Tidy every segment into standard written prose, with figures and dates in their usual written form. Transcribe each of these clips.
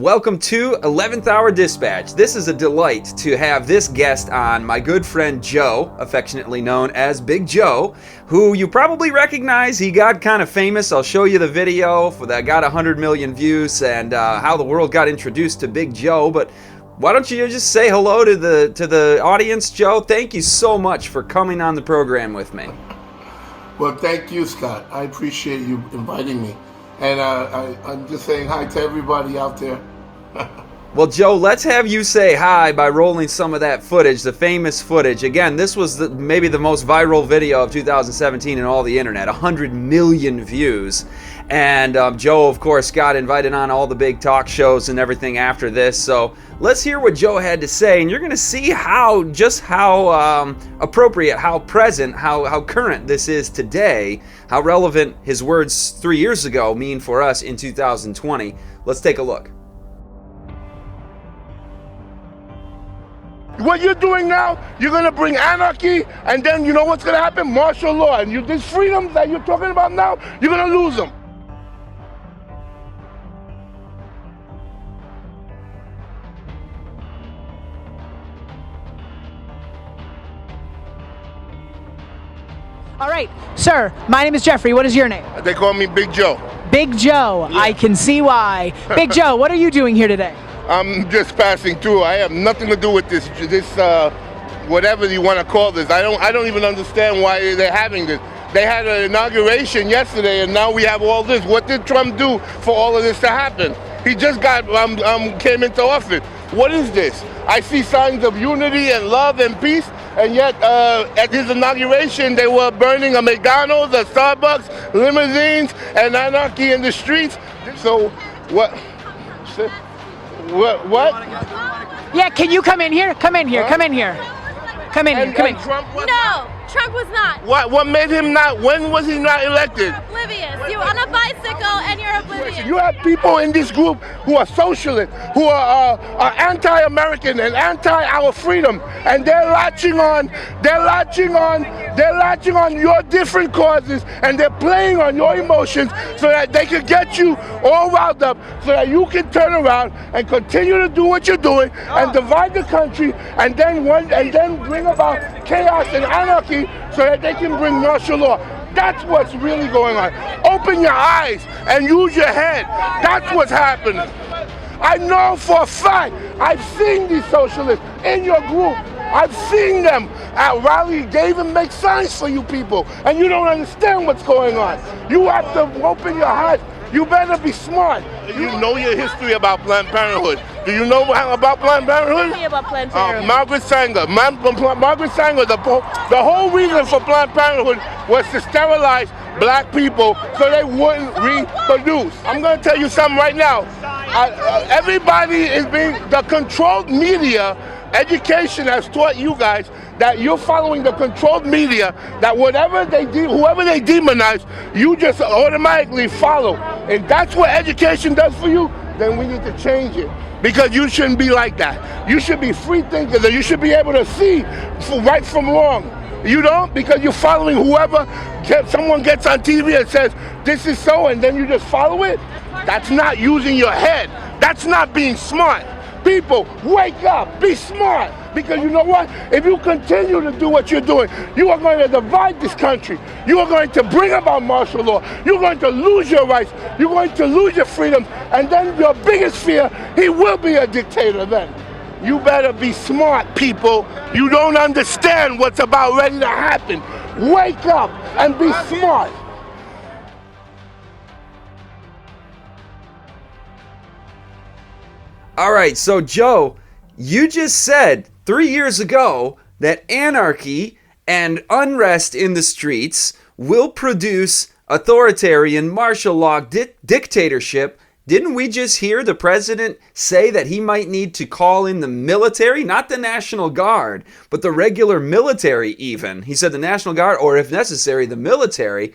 Welcome to 11th Hour Dispatch. This is a delight to have this guest on, my good friend Joe, affectionately known as Big Joe, who you probably recognize. He got kind of famous. I'll show you the video that got 100 million views and how the world got introduced to Big Joe. But why don't you just say hello to the audience, Joe? Thank you so much for coming on the program with me. Well, thank you, Scott. I appreciate you inviting me. And I'm just saying hi to everybody out there. Well, Joe, let's have you say hi by rolling some of that footage, the famous footage. Again, this was maybe the most viral video of 2017 in all the internet, 100 million views. And Joe, of course, got invited on all the big talk shows and everything after this. So let's hear what Joe had to say, and you're going to see how appropriate, how present, how current this is today, how relevant his words 3 years ago mean for us in 2020. Let's take a look. What you're doing now, you're going to bring anarchy, and then you know what's going to happen? Martial law. And these freedoms that you're talking about now, you're going to lose them. All right, sir, my name is Jeffrey. What is your name? They call me Big Joe. Big Joe. Yeah. I can see why. Big Joe, what are you doing here today? I'm just passing through. I have nothing to do with this whatever you want to call this. I don't even understand why they're having this. They had an inauguration yesterday, and now we have all this. What did Trump do for all of this to happen? He just came into office. What is this? I see signs of unity and love and peace, and yet at his inauguration they were burning a McDonald's, a Starbucks, limousines, and anarchy in the streets. So what? What? Yeah, can you come in here? Come in here. Huh? Come in here. Come in here. Come in. Trump was not. What made him not? When was he not elected? You're oblivious. You're on a bicycle and you're oblivious. You have people in this group who are socialists, who are anti-American and anti-our freedom, and they're latching on your different causes, and they're playing on your emotions so that they can get you all riled up, so that you can turn around and continue to do what you're doing and divide the country, and then bring about chaos and anarchy so that they can bring martial law. That's what's really going on. Open your eyes and use your head. That's what's happening. I know for a fact, I've seen these socialists in your group. I've seen them at rallies. They even make signs for you people, and you don't understand what's going on. You have to open your eyes. You better be smart. You know your history about Planned Parenthood. Do you know about Planned Parenthood? Tell me about Planned Parenthood. Margaret Sanger. Margaret Sanger, the whole reason for Planned Parenthood was to sterilize black people so they wouldn't reproduce. I'm going to tell you something right now. Everybody is the controlled media. Education has taught you guys that you're following the controlled media, that whoever they demonize, you just automatically follow. If that's what education does for you, then we need to change it. Because you shouldn't be like that. You should be free thinkers, and you should be able to see right from wrong. You don't, because you're following whoever. Someone gets on TV and says, this is so, and then you just follow it. That's not using your head. That's not being smart. People, wake up, be smart, because you know what? If you continue to do what you're doing, you are going to divide this country. You are going to bring about martial law. You're going to lose your rights. You're going to lose your freedom. And then your biggest fear, he will be a dictator then. You better be smart, people. You don't understand what's about ready to happen. Wake up and be smart. All right, so Joe, you just said 3 years ago that anarchy and unrest in the streets will produce authoritarian martial law dictatorship. Didn't we just hear the president say that he might need to call in the military, not the National Guard, but the regular military even? He said the National Guard, or if necessary, the military.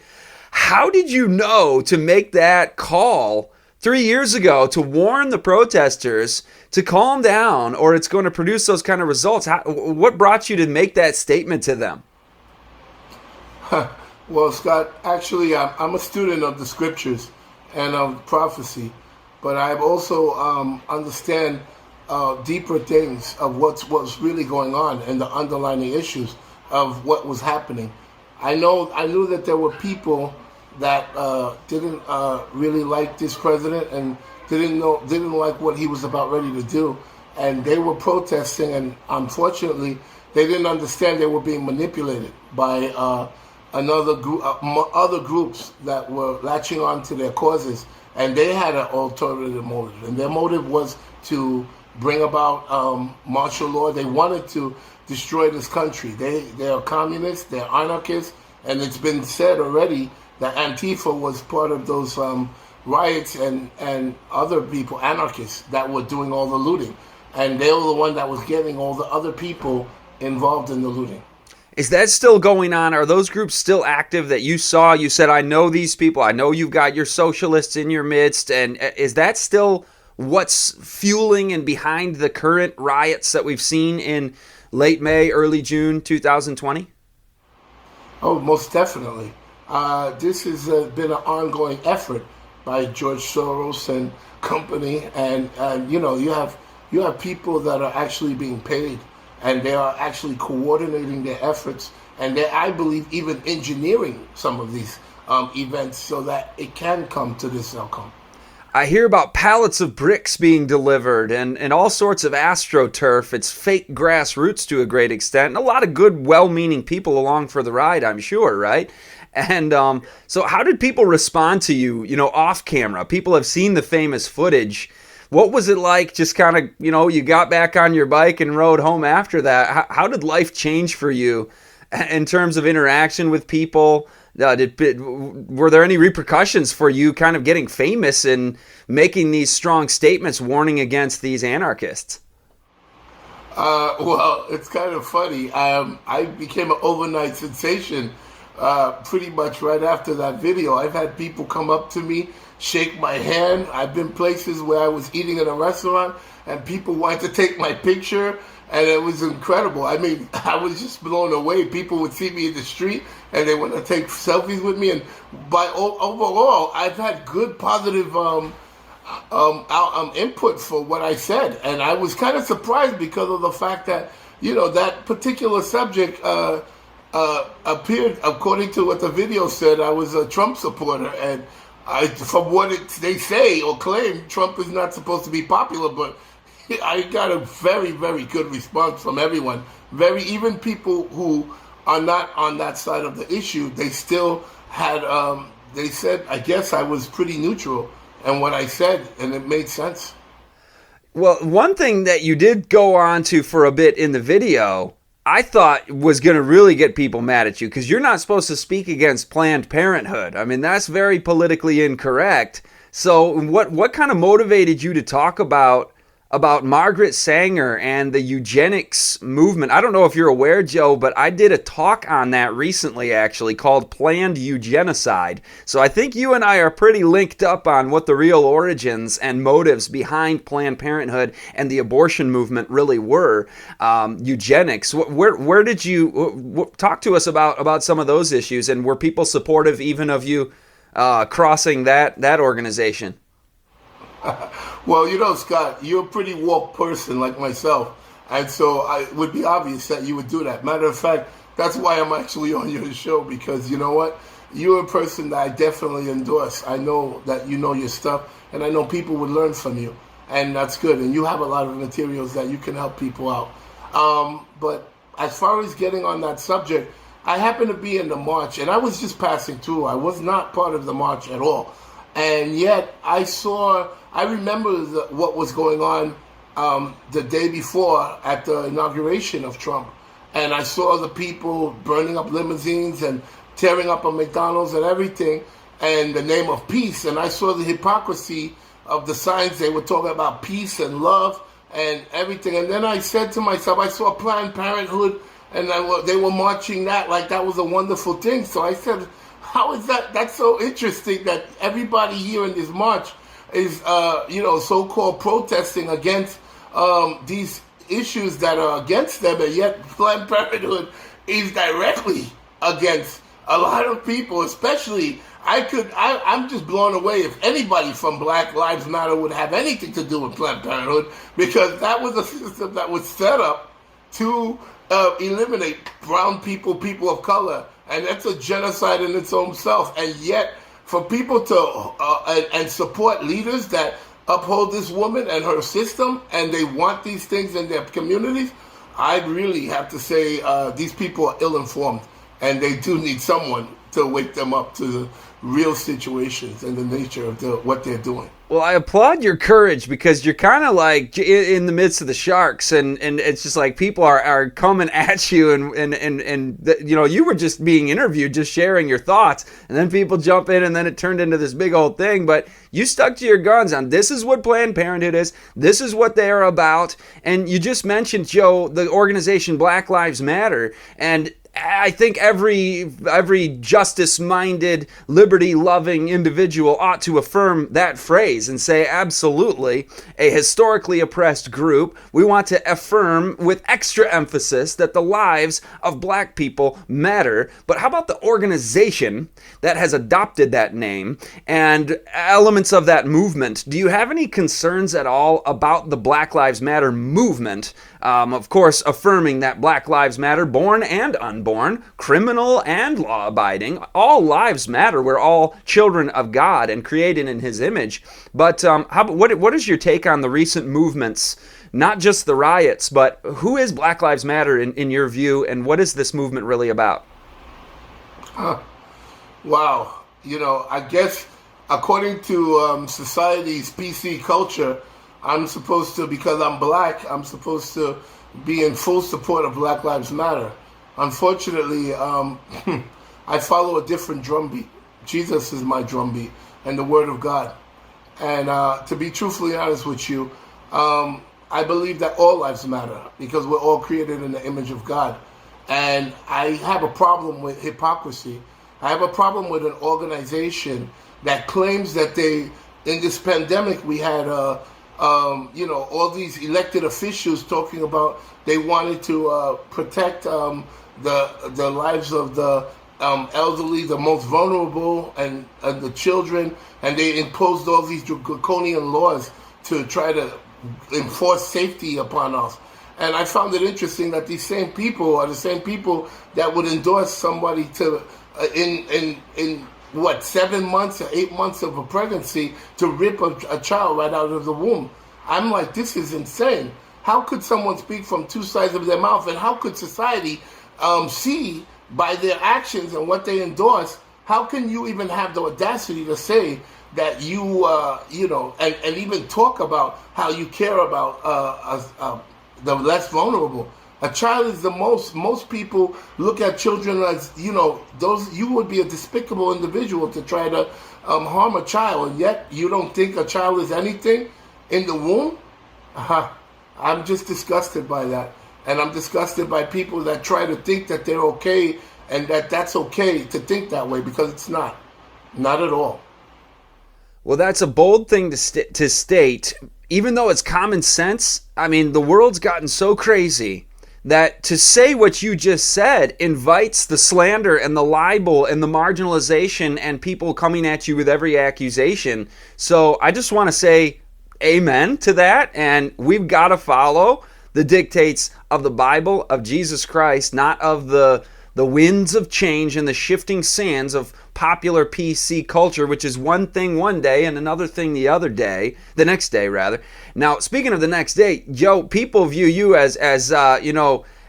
How did you know to make that call 3 years ago to warn the protesters to calm down, or it's going to produce those kind of results? What brought you to make that statement to them? Well, Scott, actually, I'm a student of the scriptures and of prophecy. but I also understand deeper things of what's really going on and the underlying issues of what was happening. I knew that there were people that didn't really like this president and didn't like what he was about ready to do, and they were protesting, and unfortunately they didn't understand they were being manipulated by another group, other groups that were latching on to their causes, and they had an alternative motive, and their motive was to bring about martial law. They wanted to destroy this country. They are communists, they're anarchists, and it's been said already that Antifa was part of those riots and other people, anarchists, that were doing all the looting. And they were the one that was getting all the other people involved in the looting. Is that still going on? Are those groups still active that you saw? You said, I know these people. I know you've got your socialists in your midst. And is that still what's fueling and behind the current riots that we've seen in late May, early June 2020? Oh, most definitely. This has been an ongoing effort by George Soros and company. And, you have people that are actually being paid, and they are actually coordinating their efforts, and they're, I believe, even engineering some of these events so that it can come to this outcome. I hear about pallets of bricks being delivered and all sorts of astroturf. It's fake grassroots to a great extent, and a lot of good, well-meaning people along for the ride, I'm sure, right? And so how did people respond to you, off camera? People have seen the famous footage. What was it like, just kind of, you got back on your bike and rode home after that? How did life change for you in terms of interaction with people? Were there any repercussions for you kind of getting famous and making these strong statements warning against these anarchists? Well, it's kind of funny. I became an overnight sensation pretty much right after that video. I've had people come up to me, shake my hand. I've been places where I was eating in a restaurant and people wanted to take my picture, and it was incredible. I mean, I was just blown away. People would see me in the street and they want to take selfies with me, and overall, I've had good positive input for what I said, and I was kind of surprised because of the fact that that particular subject appeared, according to what the video said, I was a Trump supporter, and from what they say or claim, Trump is not supposed to be popular, but I got a very, very good response from everyone. Even people who are not on that side of the issue, they still had, they said, I guess I was pretty neutral in what I said, and it made sense. Well, one thing that you did go on to for a bit in the video, I thought was going to really get people mad at you, because you're not supposed to speak against Planned Parenthood. I mean, that's very politically incorrect. So what kind of motivated you to talk about Margaret Sanger and the eugenics movement? I don't know if you're aware, Joe, but I did a talk on that recently, actually, called Planned Eugenocide. So I think you and I are pretty linked up on what the real origins and motives behind Planned Parenthood and the abortion movement really were. Eugenics. Where did you talk to us about some of those issues, and were people supportive even of you crossing that organization? Well, Scott, you're a pretty woke person like myself, and so it would be obvious that you would do that. Matter of fact, that's why I'm actually on your show, because you know what? You're a person that I definitely endorse. I know that you know your stuff, and I know people would learn from you, and that's good. And you have a lot of materials that you can help people out. But as far as getting on that subject, I happened to be in the march, and I was just passing through. I was not part of the march at all. And yet I remember what was going on the day before at the inauguration of Trump. And I saw the people burning up limousines and tearing up a McDonald's and everything in the name of peace. And I saw the hypocrisy of the signs. They were talking about peace and love and everything. And then I said to myself, I saw Planned Parenthood, and they were marching that like that was a wonderful thing. So I said, how is that? That's so interesting that everybody here in this march is, so-called protesting against these issues that are against them, and yet Planned Parenthood is directly against a lot of people, especially, I'm just blown away if anybody from Black Lives Matter would have anything to do with Planned Parenthood, because that was a system that was set up to eliminate brown people, people of color, and that's a genocide in its own self. And yet, for people to and support leaders that uphold this woman and her system, and they want these things in their communities, I really have to say these people are ill-informed, and they do need someone to wake them up to the real situations and the nature of what they're doing. Well, I applaud your courage, because you're kind of like in the midst of the sharks, and it's just like people are coming at you, and you know, you were just being interviewed, just sharing your thoughts, and then people jump in, and then it turned into this big old thing. But you stuck to your guns on this is what Planned Parenthood is, this is what they are about. And you just mentioned, Joe, the organization Black Lives Matter, and I think every justice-minded, liberty-loving individual ought to affirm that phrase and say, absolutely, a historically oppressed group. We want to affirm with extra emphasis that the lives of black people matter. But how about the organization that has adopted that name and elements of that movement? Do you have any concerns at all about the Black Lives Matter movement? Of course, affirming that Black Lives Matter, born and unborn, criminal and law-abiding, all lives matter. We're all children of God and created in His image. But what is your take on the recent movements, not just the riots, but who is Black Lives Matter in your view, and what is this movement really about? Wow. You know, I guess according to society's PC culture, I'm supposed to, because I'm black, I'm supposed to be in full support of Black Lives Matter. Unfortunately, I follow a different drumbeat. Jesus is my drumbeat, and the Word of God. And to be truthfully honest with you, I believe that all lives matter, because we're all created in the image of God. And I have a problem with hypocrisy. I have a problem with an organization that claims that in this pandemic, we had all these elected officials talking about they wanted to protect the lives of the elderly, the most vulnerable, and the children, and they imposed all these draconian laws to try to enforce safety upon us. And I found it interesting that these same people are the same people that would endorse somebody to in 7 months or 8 months of a pregnancy to rip a child right out of the womb. I'm like, this is insane. How could someone speak from two sides of their mouth, and how could society see by their actions and what they endorse? How can you even have the audacity to say that you and even talk about how you care about the less vulnerable? A child is the most people look at children as, you would be a despicable individual to try to harm a child, and yet you don't think a child is anything in the womb? I'm just disgusted by that. And I'm disgusted by people that try to think that they're okay and that's okay to think that way, because it's not. Not at all. Well, that's a bold thing to state, even though it's common sense. I mean, the world's gotten so crazy that to say what you just said invites the slander and the libel and the marginalization and people coming at you with every accusation. So I just want to say amen to that, and we've got to follow the dictates of the Bible, of Jesus Christ, not of the winds of change and the shifting sands of popular PC culture, which is one thing one day and another thing the next day rather. Now, speaking of the next day, Joe, people view you as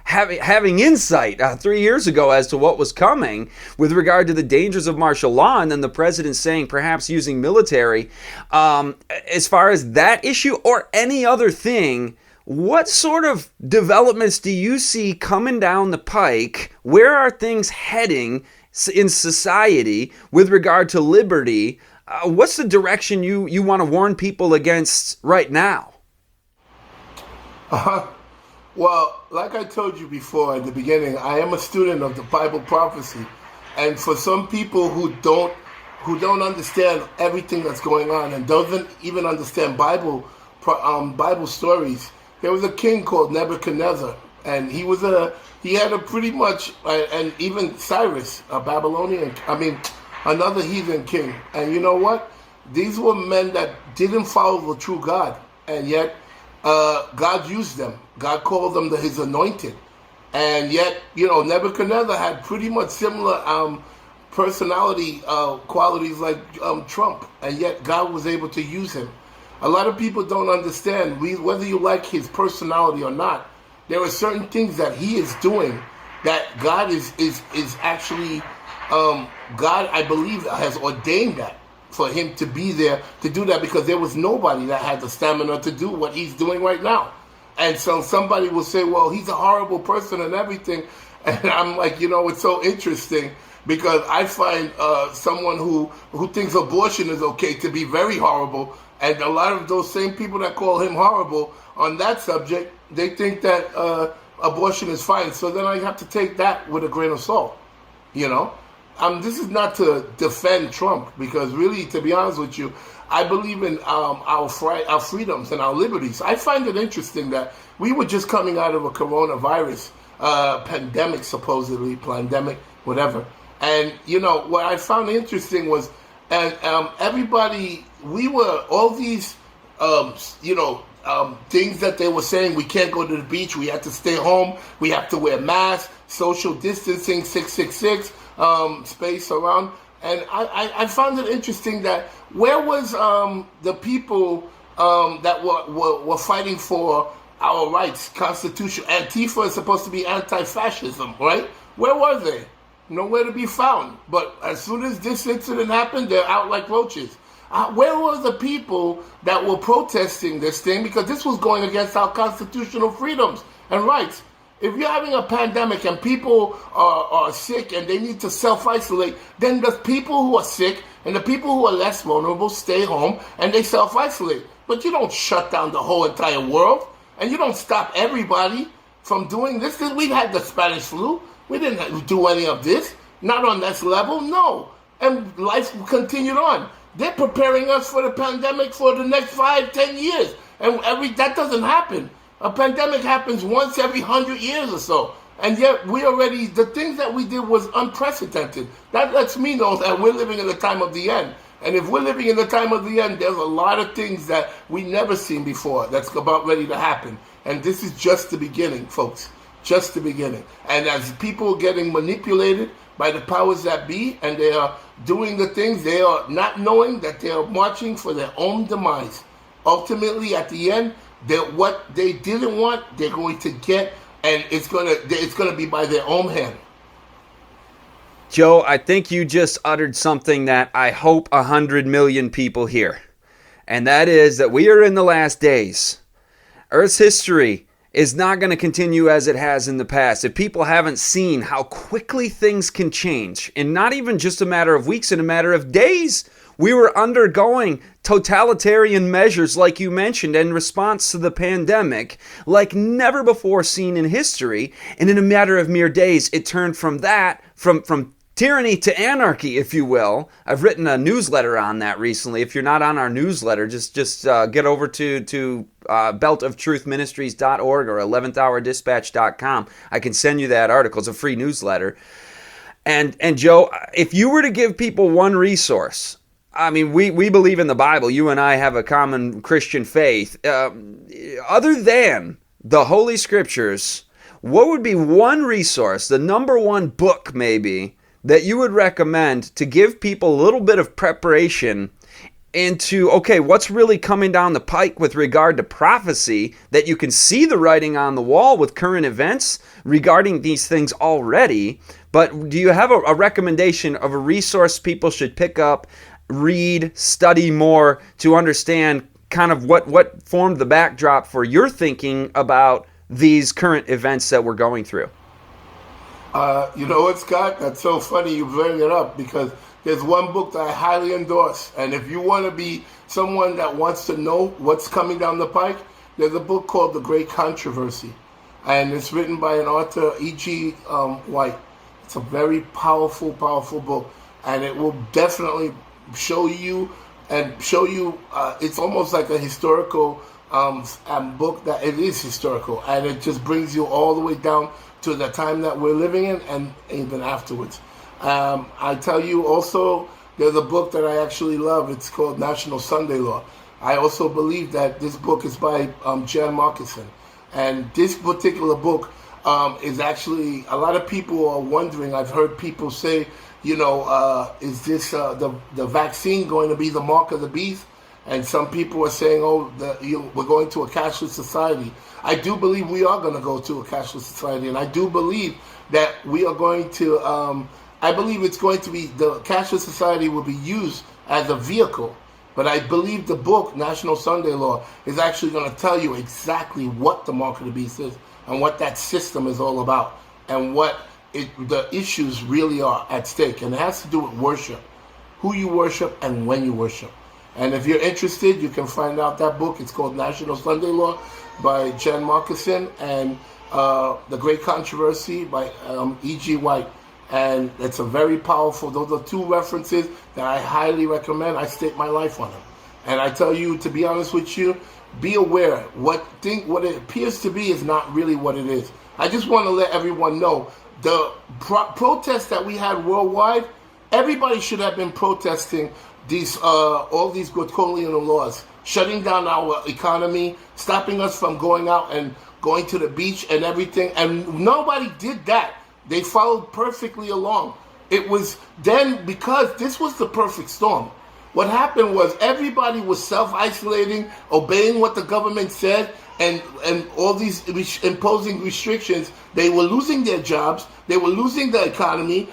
having insight 3 years ago as to what was coming with regard to the dangers of martial law, and then the president saying perhaps using military. As far as that issue or any other thing, what sort of developments do you see coming down the pike? Where are things heading in society with regard to liberty? What's the direction you want to warn people against right now? Well, like I told you before at the beginning, I am a student of the Bible prophecy. And for some people who don't understand everything that's going on and doesn't even understand Bible stories, there was a king called Nebuchadnezzar, and he had a pretty much, and even Cyrus, a Babylonian, another heathen king. And you know what? These were men that didn't follow the true God, and yet God used them. God called them his anointed. And yet, Nebuchadnezzar had pretty much similar personality qualities like Trump, and yet God was able to use him. A lot of people don't understand, whether you like his personality or not, there are certain things that he is doing that God is actually, God, I believe, has ordained that for him to be there to do that, because there was nobody that had the stamina to do what he's doing right now. And so somebody will say, well, he's a horrible person and everything. And I'm like, it's so interesting, because I find someone who thinks abortion is okay to be very horrible. And a lot of those same people that call him horrible on that subject, they think that abortion is fine. So then I have to take that with a grain of salt, This is not to defend Trump, because really, to be honest with you, I believe in our freedoms and our liberties. I find it interesting that we were just coming out of a coronavirus pandemic, supposedly, whatever. And, what I found interesting was, everybody, all these, things that they were saying, we can't go to the beach, we have to stay home, we have to wear masks, social distancing, 666, space around. And I found it interesting that where was the people that were fighting for our rights, Constitution? Antifa is supposed to be anti-fascism, right? Where were they? Nowhere to be found. But as soon as this incident happened, they're out like roaches. Where were the people that were protesting this thing? Because this was going against our constitutional freedoms and rights. If you're having a pandemic and people are sick and they need to self-isolate, then the people who are sick and the people who are less vulnerable stay home and they self-isolate. But you don't shut down the whole entire world, and you don't stop everybody from doing this. We've had the Spanish flu. We didn't do any of this. Not on this level, no. And life continued on. They're preparing us for the pandemic for the next 5-10 years. And that doesn't happen. A pandemic happens once every 100 years or so. And yet the things that we did was unprecedented. That lets me know that we're living in the time of the end. And if we're living in the time of the end, there's a lot of things that we never seen before that's about ready to happen. And this is just the beginning, folks. Just the beginning. And as people are getting manipulated by the powers that be, and they are doing the things, they are not knowing that they are marching for their own demise. Ultimately, at the end, what they didn't want, they're going to get, and it's gonna be by their own hand. Joe, I think you just uttered something that I hope 100 million people hear. And that is that we are in the last days. Earth's history is not going to continue as it has in the past. If people haven't seen how quickly things can change, in not even just a matter of weeks, in a matter of days, we were undergoing totalitarian measures, like you mentioned, in response to the pandemic, like never before seen in history. And in a matter of mere days, it turned from that, from tyranny to anarchy, if you will. I've written a newsletter on that recently. If you're not on our newsletter, just get over to beltoftruthministries.org or 11thhourdispatch.com. I can send you that article. It's a free newsletter. And Joe, if you were to give people one resource, I mean, we believe in the Bible. You and I have a common Christian faith. Other than the Holy Scriptures, what would be one resource, the number one book maybe, that you would recommend to give people a little bit of preparation into, okay, what's really coming down the pike with regard to prophecy, that you can see the writing on the wall with current events regarding these things already, but do you have a recommendation of a resource people should pick up, read, study more to understand kind of what formed the backdrop for your thinking about these current events that we're going through? You know what, Scott? That's so funny you bring it up, because there's one book that I highly endorse. And if you want to be someone that wants to know what's coming down the pike, there's a book called The Great Controversy. And it's written by an author, E.G. White. It's a very powerful, powerful book. And it will definitely show you, it's almost like a historical book that it is historical, and it just brings you all the way down to the time that we're living in and even afterwards. I tell you also, there's a book that I actually love. It's called National Sunday Law. I also believe that this book is by Jan Markison. And this particular book is actually, a lot of people are wondering, I've heard people say, is this the vaccine going to be the mark of the beast? And some people are saying, we're going to a cashless society. I do believe we are going to go to a cashless society. And I do believe that we are going to, I believe it's going to be, the cashless society will be used as a vehicle. But I believe the book, National Sunday Law, is actually going to tell you exactly what the mark of the beast is and what that system is all about and what the issues really are at stake. And it has to do with worship, who you worship and when you worship. And if you're interested, you can find out that book. It's called National Sunday Law by Jan Markison, and The Great Controversy by E.G. White. And it's a very powerful, those are two references that I highly recommend. I stake my life on them. And I tell you, to be honest with you, be aware. What it appears to be is not really what it is. I just want to let everyone know, the protests that we had worldwide, everybody should have been protesting these all these draconian laws, shutting down our economy, stopping us from going out and going to the beach and everything. And nobody did that. They followed perfectly along. It was then, because this was the perfect storm. What happened was everybody was self-isolating, obeying what the government said, and all these imposing restrictions. They were losing their jobs. They were losing the economy.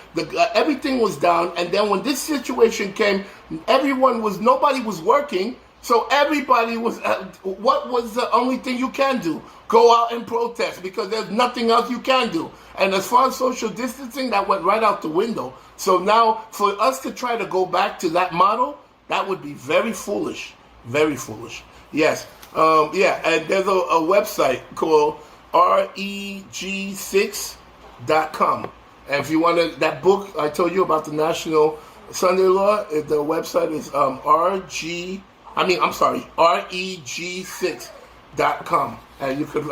Everything was down. And then when this situation came, nobody was working. So everybody was, what was the only thing you can do? Go out and protest, because there's nothing else you can do. And as far as social distancing, that went right out the window. So now for us to try to go back to that model, that would be very foolish. Very foolish. Yes. And there's a website called reg6.com. And if you want that book I told you about, the National Sunday Law, the website is reg6.com. And you could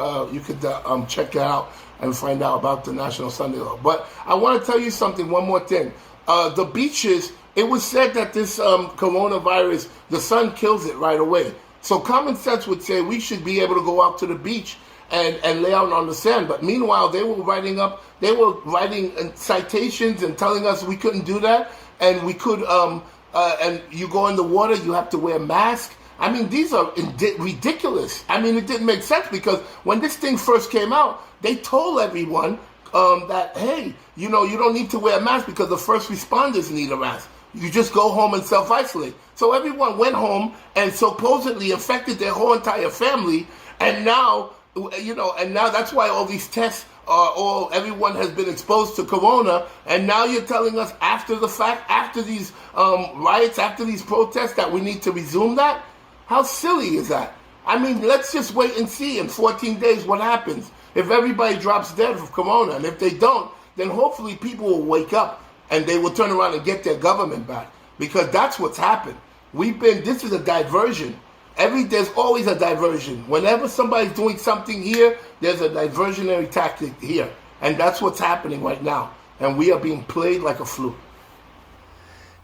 check that out and find out about the National Sunday Law. But I want to tell you something, one more thing. The beaches, it was said that this coronavirus, the sun kills it right away. So common sense would say we should be able to go out to the beach and lay out on the sand. But meanwhile, they were writing citations and telling us we couldn't do that. And we could, and you go in the water, you have to wear a mask. I mean, these are ridiculous. I mean, it didn't make sense, because when this thing first came out, they told everyone that, hey, you don't need to wear a mask because the first responders need a mask. You just go home and self-isolate. So everyone went home and supposedly infected their whole entire family. And now, and now that's why all these tests everyone has been exposed to corona. And now you're telling us after the fact, after these riots, after these protests, that we need to resume that? How silly is that? I mean, let's just wait and see in 14 days what happens. If everybody drops dead from corona, and if they don't, then hopefully people will wake up and they will turn around and get their government back. Because that's what's happened. This is a diversion. There's always a diversion. Whenever somebody's doing something here, there's a diversionary tactic here. And that's what's happening right now. And we are being played like a flute.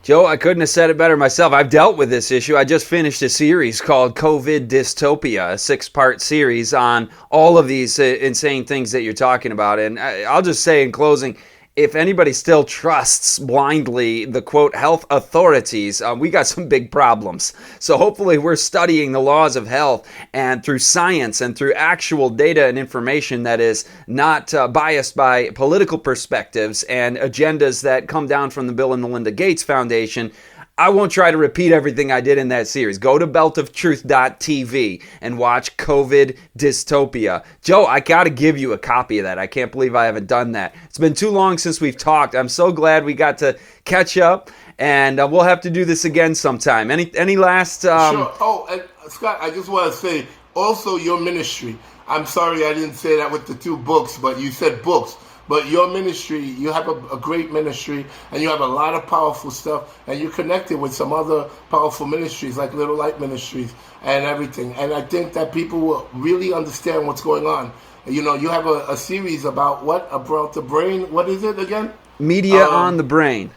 Joe, I couldn't have said it better myself. I've dealt with this issue. I just finished a series called COVID Dystopia, a 6-part series on all of these insane things that you're talking about. And I'll just say in closing, if anybody still trusts blindly the, quote, health authorities, we got some big problems. So hopefully we're studying the laws of health, and through science and through actual data and information that is not biased by political perspectives and agendas that come down from the Bill and Melinda Gates Foundation. I won't try to repeat everything I did in that series. Go to beltoftruth.tv and watch COVID Dystopia. Joe, I got to give you a copy of that. I can't believe I haven't done that. It's been too long since we've talked. I'm so glad we got to catch up, and we'll have to do this again sometime. Any last... Sure. Oh, and Scott, I just want to say, also your ministry. I'm sorry I didn't say that with the 2 books, but you said books. But your ministry, you have a great ministry, and you have a lot of powerful stuff, and you're connected with some other powerful ministries like Little Light Ministries and everything. And I think that people will really understand what's going on. You know, you have a series about what? About the brain. What is it again? Media on the brain.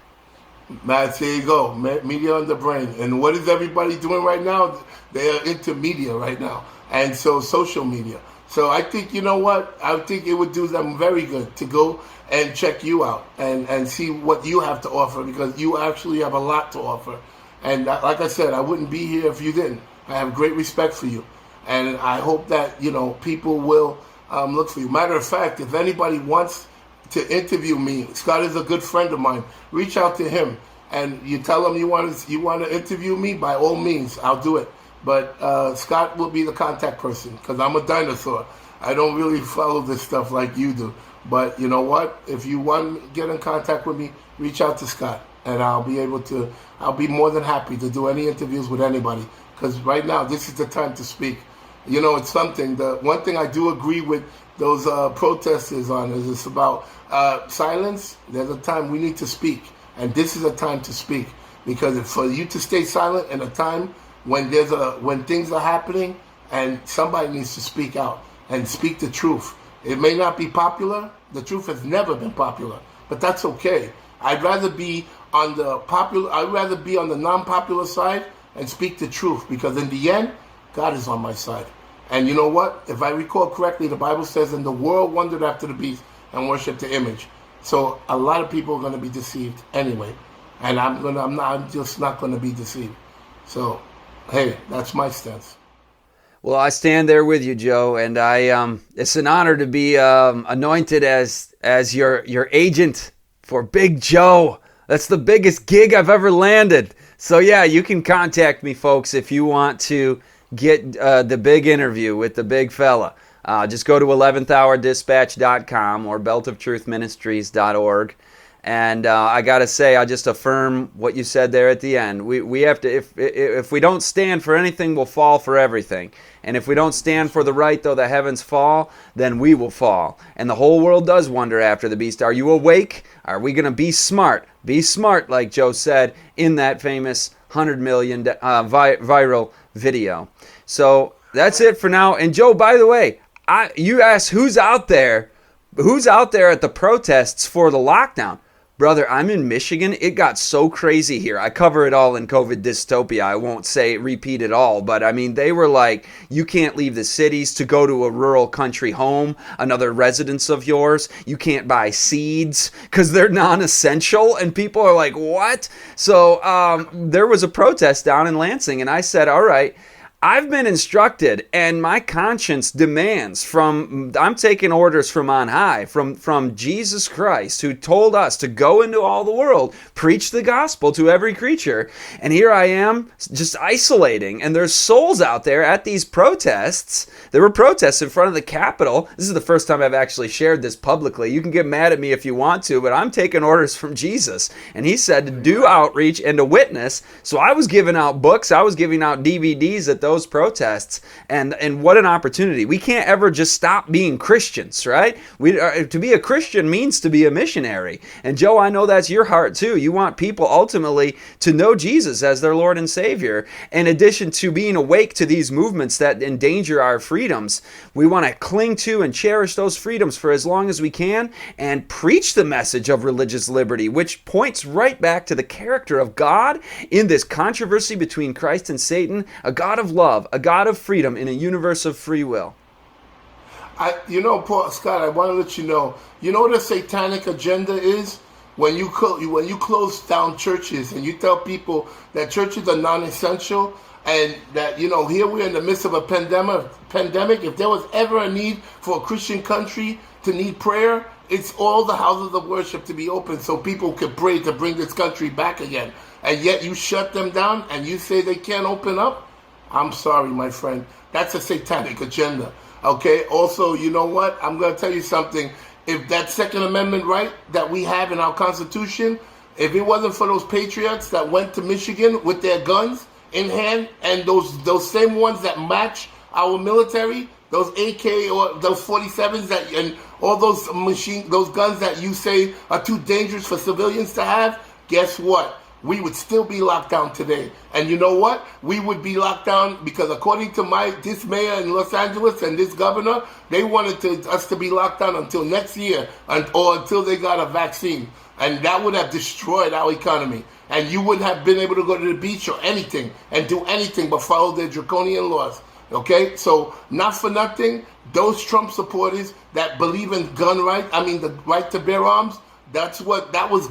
Matt, there you go. Media on the brain. And what is everybody doing right now? They are into media right now. And so social media. So I think, you know what? I think it would do them very good to go and check you out and see what you have to offer, because you actually have a lot to offer. And like I said, I wouldn't be here if you didn't. I have great respect for you. And I hope that, you know, people will look for you. Matter of fact, if anybody wants to interview me, Scott is a good friend of mine. Reach out to him and you tell him you want to interview me. By all means, I'll do it. But Scott will be the contact person, because I'm a dinosaur. I don't really follow this stuff like you do. But you know what? If you want to get in contact with me, reach out to Scott, and I'll be more than happy to do any interviews with anybody. Because right now, this is the time to speak. You know, it's something. The one thing I do agree with those protesters on is it's about silence. There's a time we need to speak, and this is a time to speak. Because for you to stay silent in a time when when things are happening, and somebody needs to speak out and speak the truth. It may not be popular. The truth has never been popular, but that's okay. I'd rather be on the non-popular side and speak the truth, because in the end, God is on my side. And you know what? If I recall correctly, the Bible says, "And the world wondered after the beast and worshipped the image." So a lot of people are going to be deceived anyway, and I'm just not going to be deceived. So, hey, that's my stance. Well, I stand there with you, Joe, and it's an honor to be anointed as your agent for Big Joe. That's the biggest gig I've ever landed. So yeah, you can contact me, folks, if you want to get the big interview with the big fella. Just go to 11thhourdispatch.com or beltoftruthministries.org. And I gotta say, I just affirm what you said there at the end. We have to, if we don't stand for anything, we'll fall for everything. And if we don't stand for the right, though the heavens fall, then we will fall. And the whole world does wonder after the beast. Are you awake? Are we gonna be smart? Be smart, like Joe said in that famous 100 million viral video. So that's it for now. And Joe, by the way, you asked who's out there at the protests for the lockdown. Brother, I'm in Michigan. It got so crazy here. I cover it all in COVID Dystopia. I won't repeat it all, but I mean, they were like, you can't leave the cities to go to a rural country home, another residence of yours. You can't buy seeds because they're non-essential. And people are like, what? So there was a protest down in Lansing, and I said, all right, I've been instructed, and my conscience demands I'm taking orders from on high, from Jesus Christ, who told us to go into all the world, preach the gospel to every creature. And here I am just isolating, and there's souls out there at these protests. There were protests in front of the Capitol. This is the first time I've actually shared this publicly. You can get mad at me if you want to, but I'm taking orders from Jesus. And he said to do outreach and to witness. So I was giving out books. I was giving out DVDs at those protests, and what an opportunity. We can't ever just stop being Christians, right? To be a Christian means to be a missionary. And Joe, I know that's your heart too. You want people ultimately to know Jesus as their Lord and Savior. In addition to being awake to these movements that endanger our freedoms, we want to cling to and cherish those freedoms for as long as we can and preach the message of religious liberty, which points right back to the character of God in this controversy between Christ and Satan, a God of love, a God of freedom in a universe of free will. Scott, I want to let you know what a satanic agenda is? When you close down churches and you tell people that churches are non-essential, and that, here we're in the midst of a pandemic. If there was ever a need for a Christian country to need prayer, it's all the houses of worship to be open so people could pray to bring this country back again. And yet you shut them down and you say they can't open up? I'm sorry, my friend. That's a satanic agenda. Okay? Also, you know what? I'm going to tell you something. If that Second Amendment right that we have in our Constitution, if it wasn't for those patriots that went to Michigan with their guns in hand, and those same ones that match our military, those AK or those 47s and all those those guns that you say are too dangerous for civilians to have, guess what? We would still be locked down today. And you know what? We would be locked down because according to this mayor in Los Angeles and this governor, they wanted us to be locked down until next year or until they got a vaccine. And that would have destroyed our economy. And you wouldn't have been able to go to the beach or anything and do anything but follow their draconian laws. Okay? So, not for nothing, those Trump supporters that believe in the right to bear arms, that was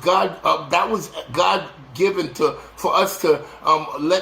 God given for us to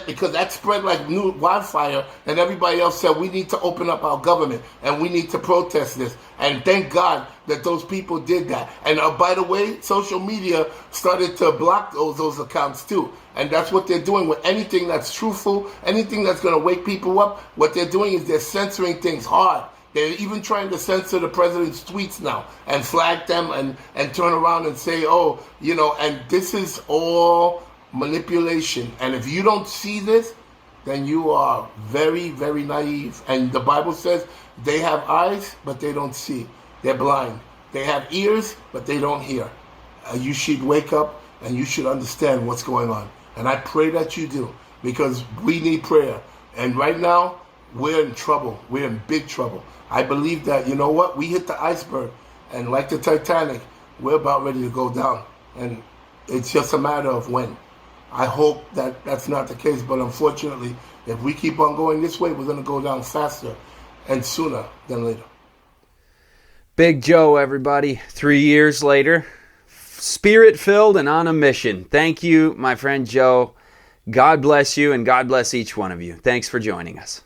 because that spread like new wildfire, and everybody else said we need to open up our government and we need to protest this. And thank God that those people did that. And by the way, social media started to block those accounts too. And that's what they're doing with anything that's truthful, anything that's going to wake people up. What they're doing is they're censoring things hard. They're even trying to censor the president's tweets now and flag them and turn around and say, and this is all manipulation. And if you don't see this, then you are very, very naive. And the Bible says they have eyes, but they don't see. They're blind. They have ears, but they don't hear. You should wake up and you should understand what's going on. And I pray that you do, because we need prayer. And right now, we're in trouble. We're in big trouble. I believe that, you know what, we hit the iceberg, and like the Titanic, we're about ready to go down, and it's just a matter of when. I hope that that's not the case, but unfortunately, if we keep on going this way, we're going to go down faster and sooner than later. Big Joe, everybody, 3 years later, spirit-filled and on a mission. Thank you, my friend Joe. God bless you, and God bless each one of you. Thanks for joining us.